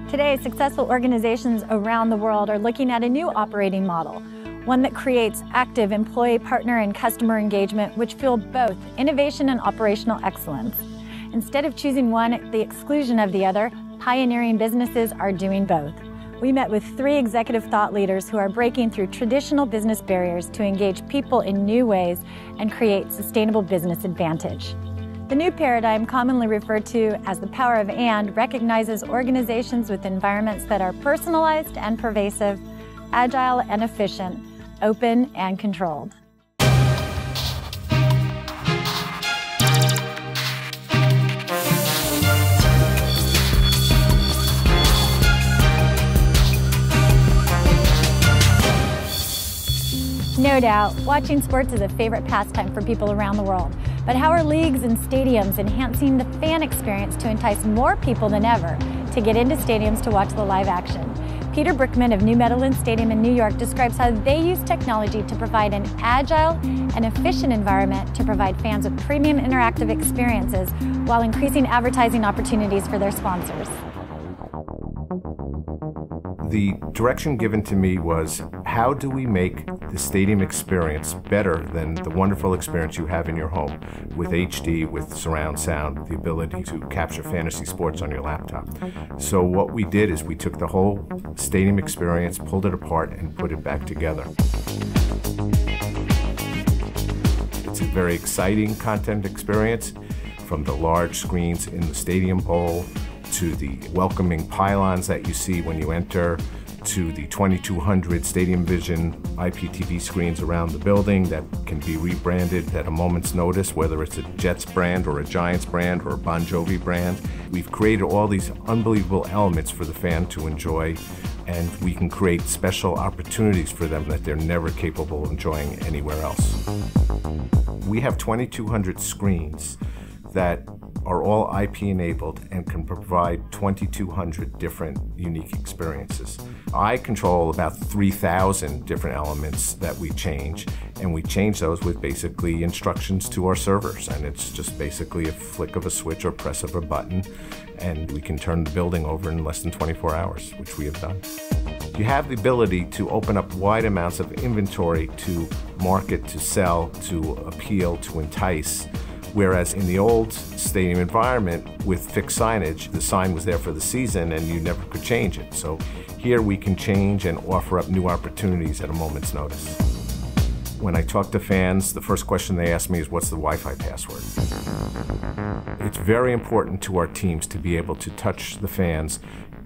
Today, successful organizations around the world are looking at a new operating model, one that creates active employee, partner, and customer engagement, which fuel both innovation and operational excellence. Instead of choosing one at the exclusion of the other, pioneering businesses are doing both. We met with 3 executive thought leaders who are breaking through traditional business barriers to engage people in new ways and create sustainable business advantage. The new paradigm, commonly referred to as the power of and, recognizes organizations with environments that are personalized and pervasive, agile and efficient, open and controlled. No doubt, watching sports is a favorite pastime for people around the world. But how are leagues and stadiums enhancing the fan experience to entice more people than ever to get into stadiums to watch the live action? Peter Brickman of New Meadowlands Stadium in New York describes how they use technology to provide an agile and efficient environment to provide fans with premium interactive experiences while increasing advertising opportunities for their sponsors. The direction given to me was, how do we make the stadium experience better than the wonderful experience you have in your home with HD, with surround sound, the ability to capture fantasy sports on your laptop. So what we did is we took the whole stadium experience, pulled it apart, and put it back together. It's a very exciting content experience, from the large screens in the stadium bowl, to the welcoming pylons that you see when you enter, to the 2,200 Stadium Vision IPTV screens around the building that can be rebranded at a moment's notice, whether it's a Jets brand or a Giants brand or a Bon Jovi brand. We've created all these unbelievable elements for the fan to enjoy, and we can create special opportunities for them that they're never capable of enjoying anywhere else. We have 2,200 screens that are all IP enabled and can provide 2,200 different unique experiences. I control about 3,000 different elements that we change, and we change those with basically instructions to our servers, and it's just basically a flick of a switch or press of a button, and we can turn the building over in less than 24 hours, which we have done. You have the ability to open up wide amounts of inventory to market, to sell, to appeal, to entice. Whereas in the old stadium environment with fixed signage, the sign was there for the season and you never could change it. So here we can change and offer up new opportunities at a moment's notice. When I talk to fans, the first question they ask me is, what's the Wi-Fi password? It's very important to our teams to be able to touch the fans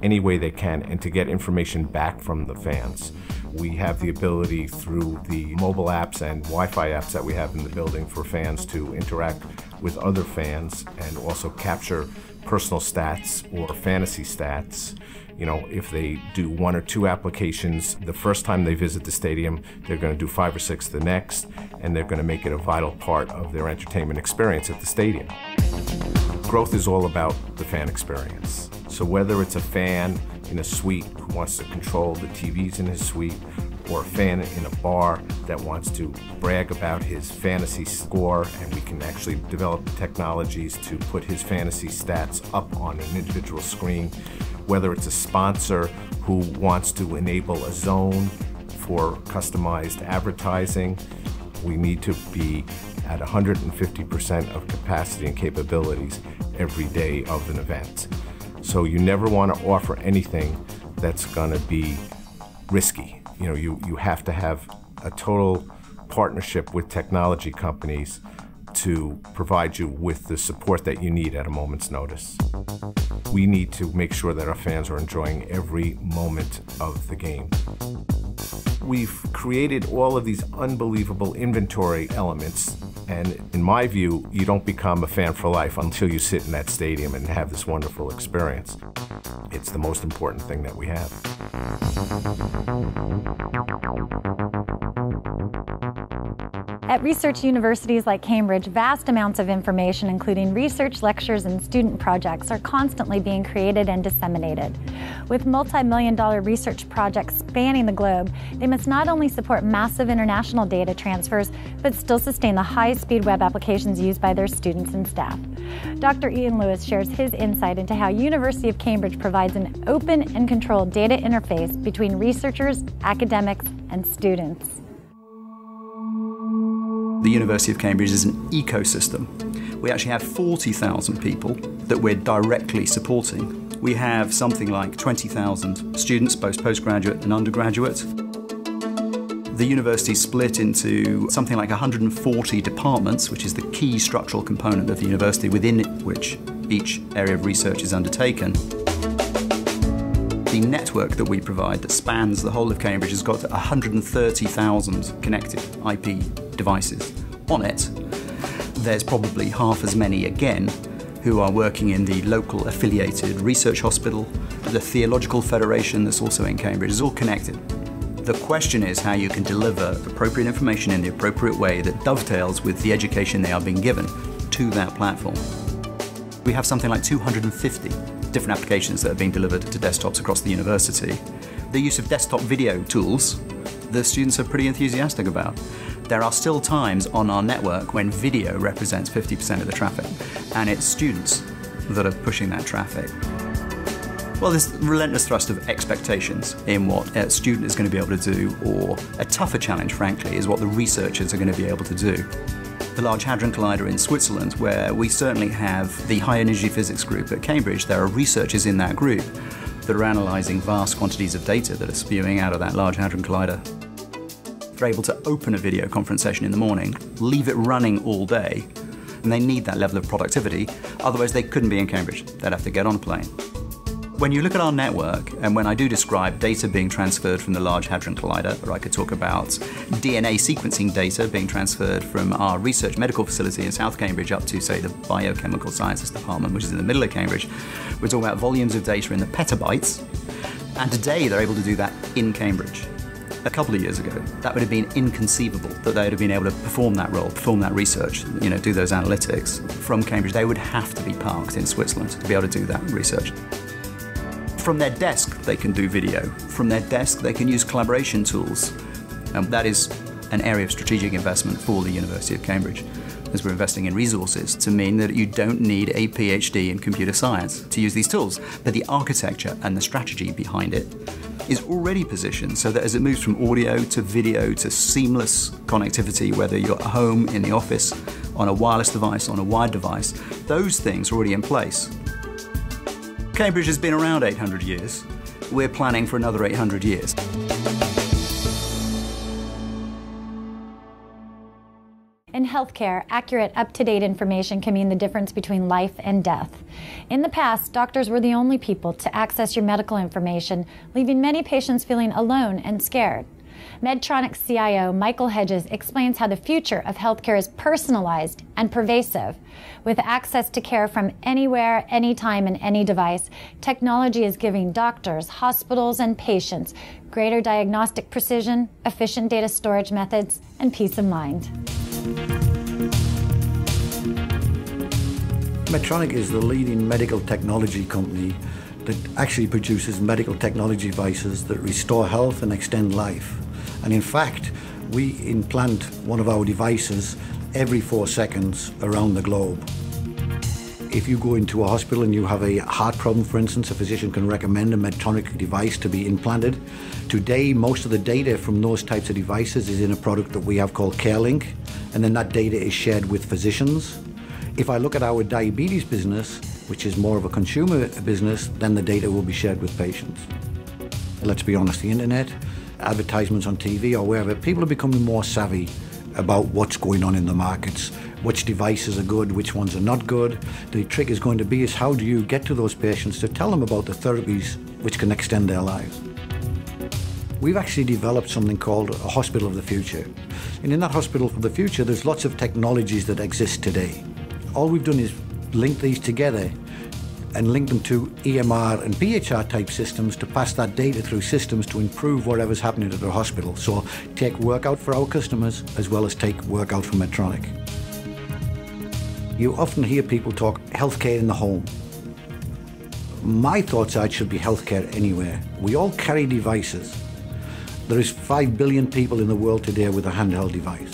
any way they can and to get information back from the fans. We have the ability through the mobile apps and Wi-Fi apps that we have in the building for fans to interact with other fans and also capture personal stats or fantasy stats. You know, if they do 1 or 2 applications the first time they visit the stadium, they're going to do 5 or 6 the next, and they're going to make it a vital part of their entertainment experience at the stadium. Growth is all about the fan experience. So whether it's a fan in a suite who wants to control the TVs in his suite, or a fan in a bar that wants to brag about his fantasy score, and we can actually develop technologies to put his fantasy stats up on an individual screen, whether it's a sponsor who wants to enable a zone for customized advertising, we need to be at 150% of capacity and capabilities every day of an event. So you never want to offer anything that's going to be risky. You know, you have to have a total partnership with technology companies to provide you with the support that you need at a moment's notice. We need to make sure that our fans are enjoying every moment of the game. We've created all of these unbelievable inventory elements, and in my view, you don't become a fan for life until you sit in that stadium and have this wonderful experience. It's the most important thing that we have. At research universities like Cambridge, vast amounts of information, including research, lectures, and student projects, are constantly being created and disseminated. With multi-million-dollar research projects spanning the globe, they must not only support massive international data transfers, but still sustain the high-speed web applications used by their students and staff. Dr. Ian Lewis shares his insight into how University of Cambridge provides an open and controlled data interface between researchers, academics, and students. The University of Cambridge is an ecosystem. We actually have 40,000 people that we're directly supporting. We have something like 20,000 students, both postgraduate and undergraduate. The university is split into something like 140 departments, which is the key structural component of the university within which each area of research is undertaken. The network that we provide that spans the whole of Cambridge has got 130,000 connected IP devices on it. There's probably half as many again who are working in the local affiliated research hospital. The Theological Federation that's also in Cambridge is all connected. The question is how you can deliver appropriate information in the appropriate way that dovetails with the education they are being given to that platform. We have something like 250 different applications that are being delivered to desktops across the university. The use of desktop video tools, the students are pretty enthusiastic about. There are still times on our network when video represents 50% of the traffic, and it's students that are pushing that traffic. Well, there's relentless thrust of expectations in what a student is going to be able to do, or a tougher challenge, frankly, is what the researchers are going to be able to do. The Large Hadron Collider in Switzerland, where we certainly have the High Energy Physics group at Cambridge, there are researchers in that group that are analysing vast quantities of data that are spewing out of that Large Hadron Collider. They're able to open a video conference session in the morning, leave it running all day, and they need that level of productivity, otherwise they couldn't be in Cambridge. They'd have to get on a plane. When you look at our network, and when I do describe data being transferred from the Large Hadron Collider, or I could talk about DNA sequencing data being transferred from our research medical facility in South Cambridge up to, say, the Biochemical Sciences Department, which is in the middle of Cambridge, we're talking about volumes of data in the petabytes, and today they're able to do that in Cambridge. A couple of years ago, that would have been inconceivable that they would have been able to perform that role, perform that research, do those analytics from Cambridge. They would have to be parked in Switzerland to be able to do that research. From their desk, they can do video. From their desk, they can use collaboration tools. And that is an area of strategic investment for the University of Cambridge, as we're investing in resources to mean that you don't need a PhD in computer science to use these tools. But the architecture and the strategy behind it is already positioned so that as it moves from audio to video to seamless connectivity, whether you're at home, in the office, on a wireless device, on a wired device, those things are already in place. Cambridge has been around 800 years. We're planning for another 800 years. In healthcare, accurate, up-to-date information can mean the difference between life and death. In the past, doctors were the only people to access your medical information, leaving many patients feeling alone and scared. Medtronic's CIO, Michael Hedges, explains how the future of healthcare is personalized and pervasive. With access to care from anywhere, anytime, and any device, technology is giving doctors, hospitals, and patients greater diagnostic precision, efficient data storage methods, and peace of mind. Medtronic is the leading medical technology company that actually produces medical technology devices that restore health and extend life. And in fact, we implant one of our devices every 4 seconds around the globe. If you go into a hospital and you have a heart problem, for instance, a physician can recommend a Medtronic device to be implanted. Today, most of the data from those types of devices is in a product that we have called CareLink, and then that data is shared with physicians. If I look at our diabetes business, which is more of a consumer business, then the data will be shared with patients. Let's be honest, the internet, advertisements on TV or wherever, people are becoming more savvy about what's going on in the markets, which devices are good, which ones are not good. The trick is going to be is how do you get to those patients to tell them about the therapies which can extend their lives. We've actually developed something called a hospital of the future. And in that hospital of the future, there's lots of technologies that exist today. All we've done is link these together and link them to EMR and PHR type systems to pass that data through systems to improve whatever's happening at their hospital. So take work out for our customers as well as take work out for Medtronic. You often hear people talk healthcare in the home. My thoughts are it should be healthcare anywhere. We all carry devices. There is 5 billion people in the world today with a handheld device.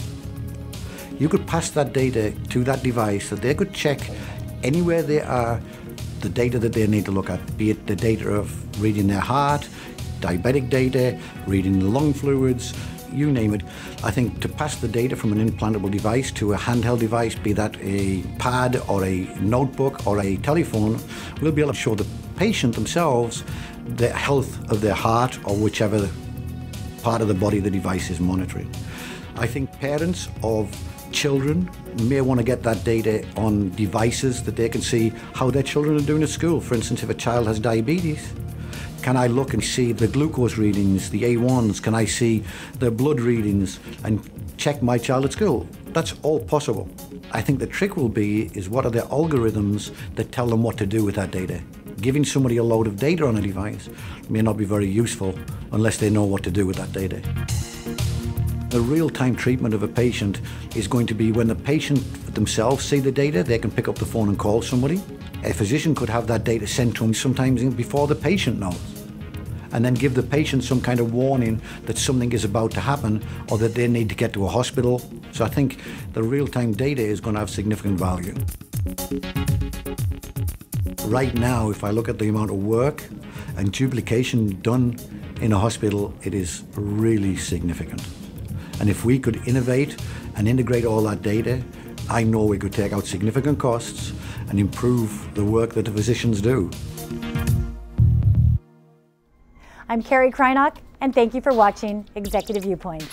You could pass that data to that device that they could check anywhere they are, the data that they need to look at, be it the data of reading their heart, diabetic data, reading the lung fluids, you name it. I think to pass the data from an implantable device to a handheld device, be that a pad or a notebook or a telephone, we'll be able to show the patient themselves the health of their heart or whichever part of the body the device is monitoring. I think parents of children may want to get that data on devices that they can see how their children are doing at school. For instance, if a child has diabetes, can I look and see the glucose readings, the A1s? Can I see the blood readings and check my child at school? That's all possible. I think the trick will be is what are the algorithms that tell them what to do with that data? Giving somebody a load of data on a device may not be very useful unless they know what to do with that data. The real-time treatment of a patient is going to be when the patient themselves see the data, they can pick up the phone and call somebody. A physician could have that data sent to them sometimes before the patient knows, and then give the patient some kind of warning that something is about to happen or that they need to get to a hospital. So I think the real-time data is going to have significant value. Right now, if I look at the amount of work and duplication done in a hospital, it is really significant. And if we could innovate and integrate all that data, I know we could take out significant costs and improve the work that the physicians do. I'm Carrie Kreinock, and thank you for watching Executive Viewpoints.